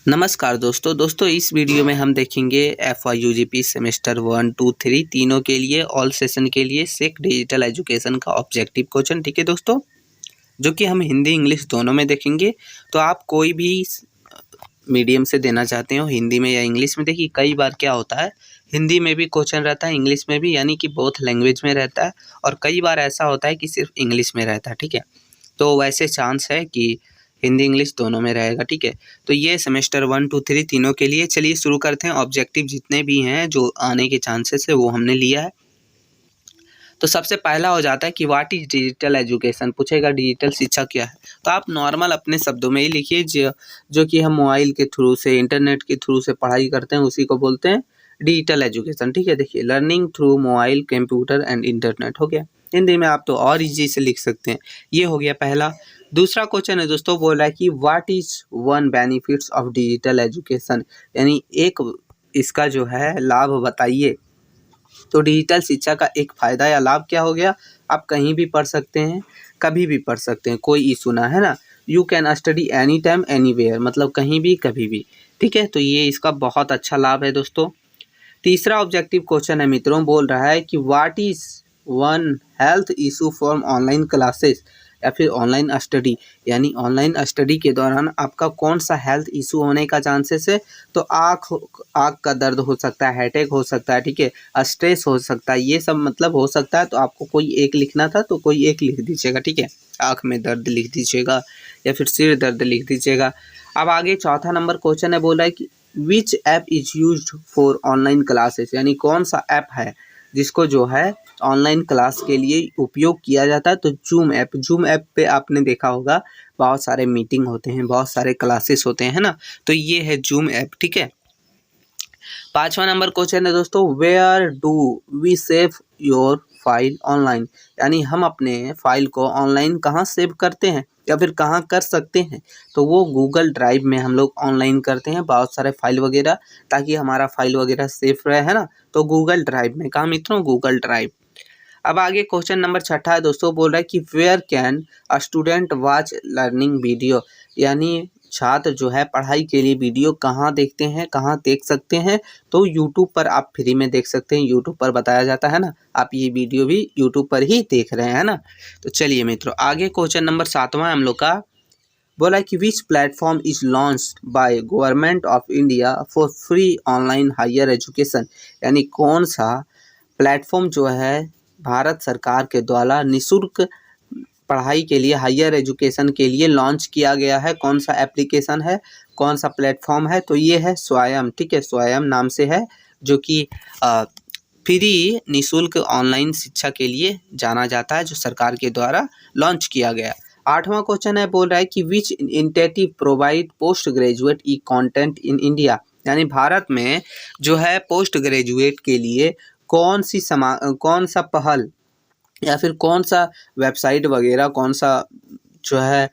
नमस्कार दोस्तों इस वीडियो में हम देखेंगे FYUGP सेमेस्टर 1, 2, 3 तीनों के लिए ऑल सेशन के लिए सेक डिजिटल एजुकेशन का ऑब्जेक्टिव क्वेश्चन। ठीक है दोस्तों, जो कि हम हिंदी इंग्लिश दोनों में देखेंगे। तो आप कोई भी मीडियम से देना चाहते हो, हिंदी में या इंग्लिश में, देखिए कई बार क्या होता है हिंदी में भी क्वेश्चन रहता है, इंग्लिश में भी, यानी कि बोथ लैंग्वेज में रहता है, और कई बार ऐसा होता है कि सिर्फ इंग्लिश में रहता है। ठीक है, तो वैसे चांस है कि हिंदी इंग्लिश दोनों में रहेगा। ठीक है, तो ये सेमेस्टर 1, 2, 3 तीनों के लिए। चलिए शुरू करते हैं। ऑब्जेक्टिव जितने भी हैं जो आने के चांसेस है वो हमने लिया है। तो सबसे पहला हो जाता है कि व्हाट इज डिजिटल एजुकेशन, पूछेगा डिजिटल शिक्षा क्या है। तो आप नॉर्मल अपने शब्दों में ही लिखिए, जो कि हम मोबाइल के थ्रू से, इंटरनेट के थ्रू से पढ़ाई करते हैं, उसी को बोलते हैं डिजिटल एजुकेशन। ठीक है, देखिए learning through mobile, computer and internet हो गया। हिंदी में आप तो और इजी से लिख सकते हैं। ये हो गया पहला। दूसरा क्वेश्चन है दोस्तों, बोल रहा है कि what is one benefits of digital education, यानी एक इसका जो है लाभ बताइए। तो डिजिटल शिक्षा का एक फ़ायदा या लाभ क्या हो गया, आप कहीं भी पढ़ सकते हैं, कभी भी पढ़ सकते हैं, कोई इशू ना है ना। You can study any time anywhere, मतलब कहीं भी कभी भी। ठीक है, तो ये इसका बहुत अच्छा लाभ है दोस्तों। तीसरा ऑब्जेक्टिव क्वेश्चन है मित्रों, बोल रहा है कि what is one health issue from online classes या फिर ऑनलाइन स्टडी, यानी ऑनलाइन स्टडी के दौरान आपका कौन सा हेल्थ इशू होने का चांसेस है। तो आँख का दर्द हो सकता है, हेडेक हो सकता है, ठीक है, स्ट्रेस हो सकता है, ये सब मतलब हो सकता है। तो आपको कोई एक लिखना था तो कोई एक लिख दीजिएगा। ठीक है, आँख में दर्द लिख दीजिएगा या फिर सिर दर्द लिख दीजिएगा। अब आगे चौथा नंबर क्वेश्चन है, बोला है कि विच app is used for online classes, यानी कौन सा ऐप है जिसको जो है ऑनलाइन क्लास के लिए उपयोग किया जाता है। तो जूम ऐप पे आपने देखा होगा बहुत सारे मीटिंग होते हैं, बहुत सारे क्लासेस होते हैं ना, तो ये है जूम ऐप। ठीक है, पांचवा नंबर क्वेश्चन है दोस्तों, where do we save your file online, यानी हम अपने फाइल को ऑनलाइन कहाँ सेव करते हैं या फिर कहाँ कर सकते हैं। तो वो गूगल ड्राइव में हम लोग ऑनलाइन करते हैं बहुत सारे फाइल वगैरह, ताकि हमारा फाइल वगैरह सेफ रहे, है ना। तो गूगल ड्राइव में, कहाँ मित्रों, गूगल ड्राइव। अब आगे क्वेश्चन नंबर छठा है दोस्तों, बोल रहा है कि where can a student watch learning video, यानी छात्र जो है पढ़ाई के लिए वीडियो कहाँ देखते हैं, कहाँ देख सकते हैं। तो यूट्यूब पर आप फ्री में देख सकते हैं, यूट्यूब पर बताया जाता है ना, आप ये वीडियो भी यूट्यूब पर ही देख रहे हैं ना। तो चलिए मित्रों, आगे क्वेश्चन नंबर सातवां हम लोग का, बोला कि which platform is launched by government of India for free online higher education, यानी कौन सा प्लेटफॉर्म जो है भारत सरकार के द्वारा निःशुल्क पढ़ाई के लिए, हायर एजुकेशन के लिए लॉन्च किया गया है। कौन सा एप्लीकेशन है, कौन सा प्लेटफॉर्म है, तो ये है स्वयं। ठीक है, स्वयं नाम से है, जो कि फ्री निःशुल्क ऑनलाइन शिक्षा के लिए जाना जाता है, जो सरकार के द्वारा लॉन्च किया गया। आठवां क्वेश्चन है, बोल रहा है कि which initiative provide post graduate E content in India, यानी भारत में जो है पोस्ट ग्रेजुएट के लिए कौन सा पहल या फिर कौन सा वेबसाइट वगैरह, कौन सा जो है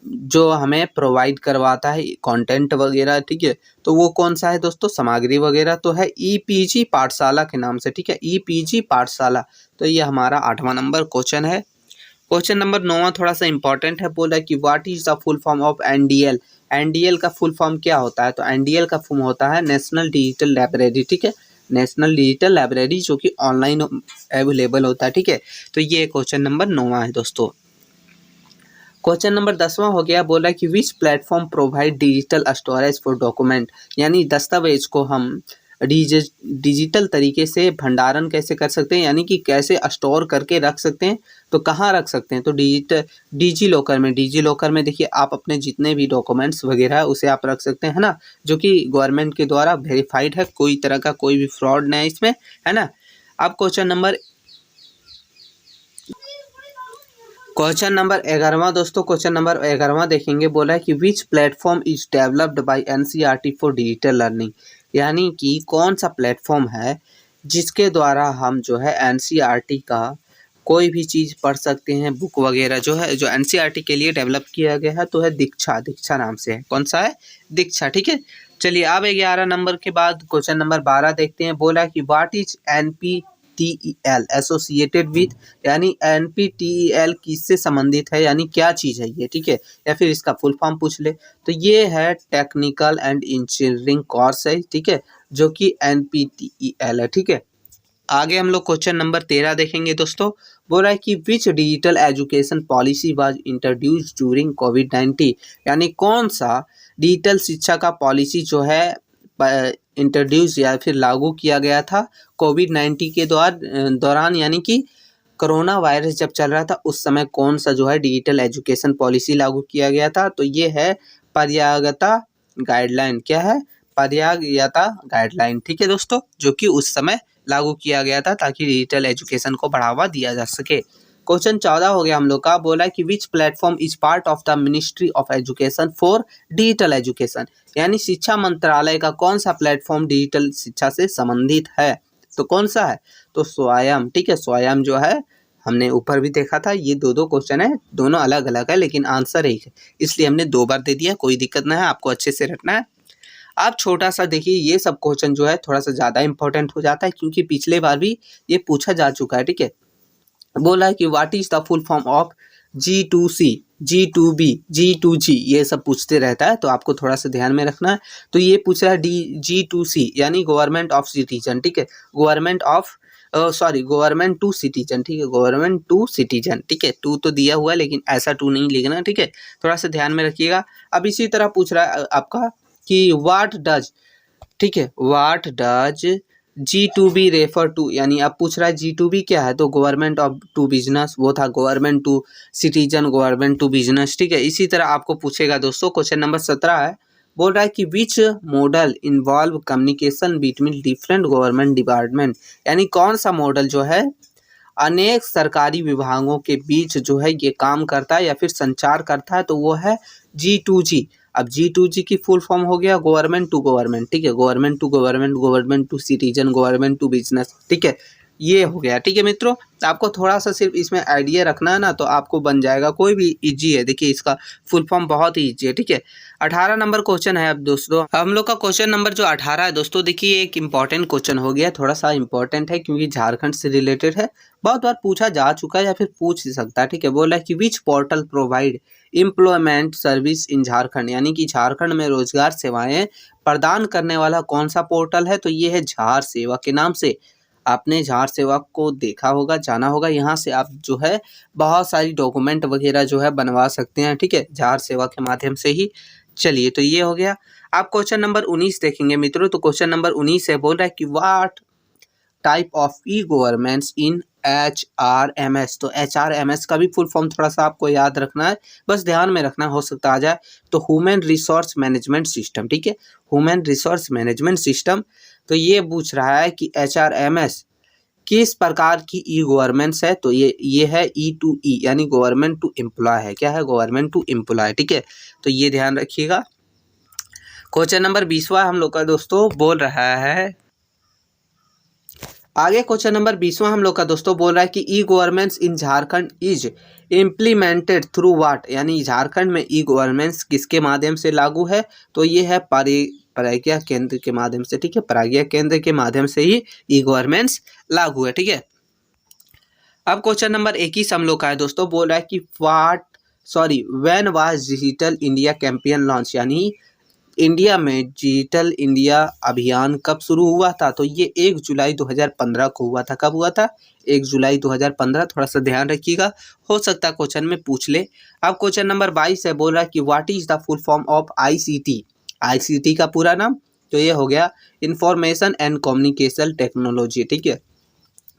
जो हमें प्रोवाइड करवाता है कंटेंट वगैरह। ठीक है, तो वो कौन सा है दोस्तों, सामग्री वगैरह, तो है ईपीजी पाठशाला के नाम से। ठीक है, ईपीजी पाठशाला। तो ये हमारा आठवां नंबर क्वेश्चन है। क्वेश्चन नंबर 9 थोड़ा सा इंपॉर्टेंट है, बोला कि what is the full form of NDL, NDL का फुल फॉर्म क्या होता है। तो एनडीएल का फॉर्म होता है नेशनल डिजिटल लाइब्रेरी। ठीक है, नेशनल डिजिटल लाइब्रेरी, जो कि ऑनलाइन अवेलेबल होता है। ठीक है, तो ये क्वेश्चन नंबर 9 है दोस्तों। क्वेश्चन नंबर 10वां हो गया, बोला कि which platform provide digital storage for document, यानी दस्तावेज को हम डिजिटल तरीके से भंडारण कैसे कर सकते हैं, यानी कि कैसे स्टोर करके रख सकते हैं। तो कहाँ रख सकते हैं, तो डिजी लॉकर में। डिजी लॉकर में देखिए आप अपने जितने भी डॉक्यूमेंट्स वगैरह है उसे आप रख सकते हैं, है ना, जो कि गवर्नमेंट के द्वारा वेरीफाइड है, कोई तरह का कोई भी फ्रॉड नहीं है इसमें, है ना। अब क्वेश्चन नंबर 11वां दोस्तों, क्वेश्चन नंबर 11वां देखेंगे, बोला है कि which platform is developed by NCERT for digital learning, यानी कि कौन सा प्लेटफॉर्म है जिसके द्वारा हम जो है एनसीईआरटी का कोई भी चीज़ पढ़ सकते हैं, बुक वगैरह जो है, जो एनसीईआरटी के लिए डेवलप किया गया है, तो है दीक्षा नाम से है। कौन सा है, दीक्षा। ठीक है, चलिए अब 11 नंबर के बाद क्वेश्चन नंबर 12 देखते हैं, बोला कि what is NPTEL associated with, यानी NPTEL किससे संबंधित है, यानी क्या चीज़ है ये, ठीक है, या फिर इसका फुल फॉर्म पूछ ले तो ये है टेक्निकल एंड इंजीनियरिंग कोर्स है, ठीक है, जो कि NPTEL है, ठीक है। आगे हम लोग क्वेश्चन नंबर 13 देखेंगे दोस्तों। बोल रहा है कि which digital education policy was introduced during कोविड-19, यानी कौन सा डिजिटल शिक्षा का पॉलिसी जो है इंट्रोड्यूस या फिर लागू किया गया था कोविड-19 के दौरान, यानी कि कोरोना वायरस जब चल रहा था उस समय कौन सा जो है डिजिटल एजुकेशन पॉलिसी लागू किया गया था, तो ये है पर्यागता गाइडलाइन। क्या है? पर्यागता गाइडलाइन, ठीक है दोस्तों, जो कि उस समय लागू किया गया था ताकि डिजिटल एजुकेशन को बढ़ावा दिया जा सके। क्वेश्चन 14 हो गया हम लोग का। बोला कि which platform is part of the ministry of education for digital education, यानी शिक्षा मंत्रालय का कौन सा प्लेटफॉर्म डिजिटल शिक्षा से संबंधित है, तो कौन सा है, तो स्वयं, ठीक है, स्वयं जो है हमने ऊपर भी देखा था। ये दो क्वेश्चन है, दोनों अलग अलग है लेकिन आंसर एक है, इसलिए हमने 2 बार दे दिया, कोई दिक्कत ना है, आपको अच्छे से रटना है। आप छोटा सा देखिए, ये सब क्वेश्चन जो है थोड़ा सा ज़्यादा इंपॉर्टेंट हो जाता है क्योंकि पिछले बार भी ये पूछा जा चुका है, ठीक है। बोला है कि what is the full form of G2C, G2B, G2G, ये सब पूछते रहता है तो आपको थोड़ा सा ध्यान में रखना है। तो ये पूछ रहा है G2C यानी गवर्नमेंट ऑफ सिटीजन, ठीक है, गवर्नमेंट टू सिटीजन, ठीक है, गवर्नमेंट टू सिटीजन, ठीक है, टू तो दिया हुआ है लेकिन ऐसा टू नहीं लिखना, ठीक है, थोड़ा सा ध्यान में रखिएगा। अब इसी तरह पूछ रहा है आपका कि व्हाट डज, ठीक है, what does G2B refer to, यानी अब पूछ रहा है G2B क्या है, तो गवर्नमेंट ऑफ टू बिजनेस, वो था government to citizen, government to business, ठीक है। इसी तरह आपको पूछेगा दोस्तों, क्वेश्चन नंबर 17 है। बोल रहा है कि which model involve communication between different government department, यानी कौन सा मॉडल जो है अनेक सरकारी विभागों के बीच जो है ये काम करता है या फिर संचार करता है, तो वो है G2G। अब G2G की फुल फॉर्म हो गया गवर्नमेंट टू गवर्नमेंट, ठीक है, government to government, government to citizen, government to business, ठीक है, ये हो गया, ठीक है मित्रों। आपको थोड़ा सा सिर्फ इसमें आइडिया रखना है ना, तो आपको बन जाएगा, कोई भी इजी है, देखिए इसका फुल फॉर्म बहुत ही इजी है, ठीक है। 18 नंबर क्वेश्चन है अब दोस्तों, हम लोग का क्वेश्चन नंबर जो 18 है दोस्तों, देखिए एक इंपॉर्टेंट क्वेश्चन हो गया, थोड़ा सा इंपॉर्टेंट है क्योंकि झारखंड से रिलेटेड है, बहुत बार पूछा जा चुका है या फिर पूछ सकता है, ठीक है। बोला है कि which portal provide employment service in Jharkhand, यानी कि झारखंड में रोजगार सेवाएं प्रदान करने वाला कौन सा पोर्टल है, तो ये है झार सेवा के नाम से। आपने झार सेवा को देखा होगा, जाना होगा, यहाँ से आप जो है बहुत सारी डॉक्यूमेंट वगैरह जो है बनवा सकते हैं, ठीक है, झार सेवा के माध्यम से ही। चलिए, तो ये हो गया। आप क्वेश्चन नंबर 19 देखेंगे मित्रों, तो क्वेश्चन नंबर 19 है, बोल रहा है कि what type of e governance in HRMS, तो HRMS का भी फुल फॉर्म थोड़ा सा आपको याद रखना है, बस ध्यान में रखना, हो सकता आ जाए, तो ह्यूमन रिसोर्स मैनेजमेंट सिस्टम, ठीक है, ह्यूमन रिसोर्स मैनेजमेंट सिस्टम। तो ये पूछ रहा है कि HRMS किस प्रकार की ई गवर्नेंस है, तो ये है E2E, यानी गवर्नमेंट टू एम्प्लॉय है। क्या है? गवर्नमेंट टू एम्प्लॉय, ठीक है, तो ये ध्यान रखिएगा। क्वेश्चन नंबर 20वां हम लोग का दोस्तों बोल रहा है, आगे क्वेश्चन नंबर 20वां हम लोग का दोस्तों बोल रहा है कि e governance in Jharkhand is implemented through what, यानी झारखंड में ई गवर्नेंस किसके माध्यम से लागू है, तो ये है प्रज्ञा केंद्र के माध्यम से, ठीक है, प्रज्ञा केंद्र के माध्यम से ही ई गवर्नेंस लागू है, ठीक है। अब क्वेश्चन नंबर 21 हम लोग का है दोस्तों, बोल रहा है कि when was digital India campaign launch, यानी इंडिया में डिजिटल इंडिया अभियान कब शुरू हुआ था, तो ये 1 जुलाई 2015 को हुआ था। कब हुआ था? 1 जुलाई 2015, थोड़ा सा ध्यान रखिएगा, हो सकता है क्वेश्चन में पूछ ले। अब क्वेश्चन नंबर 22 है, बोल रहा है कि what is the full form of ICT, ICT का पूरा नाम, तो ये हो गया इंफॉर्मेशन एंड कम्युनिकेशन टेक्नोलॉजी, ठीक है,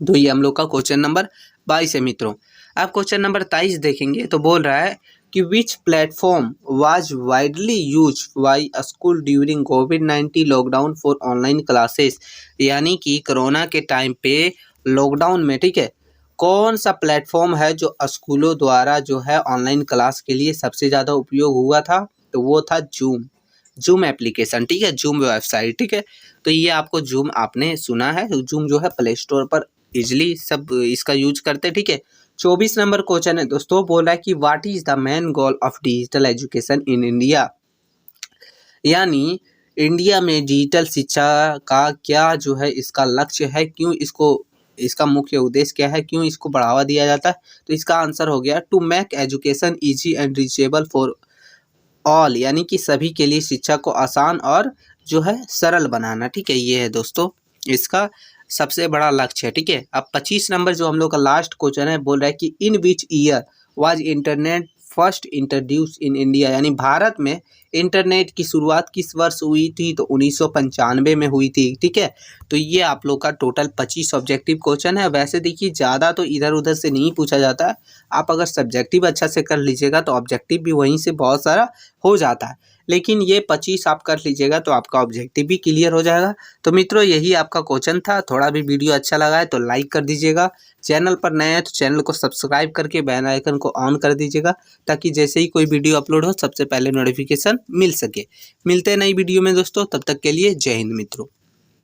तो ये हम लोग का क्वेश्चन नंबर 22 है मित्रों। अब क्वेश्चन नंबर 23 देखेंगे, तो बोल रहा है कि which platform was widely use by school during covid lockdown for online classes, यानी कि कोरोना के टाइम पे लॉकडाउन में, ठीक है, कौन सा प्लेटफॉर्म है जो स्कूलों द्वारा जो है ऑनलाइन क्लास के लिए सबसे ज़्यादा उपयोग हुआ था, तो वो था जूम एप्लीकेशन, ठीक है, जूम वेबसाइट, ठीक है, तो ये आपको जूम आपने सुना है, जूम जो है प्ले स्टोर पर इजिली सब इसका यूज करते हैं, ठीक है। 24 नंबर क्वेश्चन है दोस्तों, बोल रहा है कि what is the main goal of digital education in India, यानी इंडिया में डिजिटल शिक्षा का क्या जो है इसका लक्ष्य है, क्यों इसको इसका मुख्य उद्देश्य क्या है, क्यों इसको बढ़ावा दिया जाता है? तो इसका आंसर हो गया to make education easy and reachable for all, यानी कि सभी के लिए शिक्षा को आसान और जो है सरल बनाना। ठीक है, ये है दोस्तों इसका सबसे बड़ा लक्ष्य है। ठीक है, अब 25 नंबर जो हम लोग का लास्ट क्वेश्चन है, बोल रहा है कि in which year was internet first introduce in India, यानी भारत में इंटरनेट की शुरुआत किस वर्ष हुई थी? तो 1995 में हुई थी। ठीक है, तो ये आप लोग का टोटल 25 ऑब्जेक्टिव क्वेश्चन है। वैसे देखिए ज़्यादा तो इधर उधर से नहीं पूछा जाता है, आप अगर सब्जेक्टिव अच्छा से कर लीजिएगा तो ऑब्जेक्टिव भी वहीं से बहुत सारा हो जाता है, लेकिन ये 25 आप कर लीजिएगा तो आपका ऑब्जेक्टिव भी क्लियर हो जाएगा। तो मित्रों यही आपका क्वेश्चन था। थोड़ा भी वीडियो अच्छा लगा है तो लाइक कर दीजिएगा, चैनल पर नए हैं तो चैनल को सब्सक्राइब करके बेल आइकन को ऑन कर दीजिएगा, ताकि जैसे ही कोई वीडियो अपलोड हो सबसे पहले नोटिफिकेशन मिल सके। मिलते हैं नई वीडियो में दोस्तों, तब तक के लिए जय हिंद मित्रों।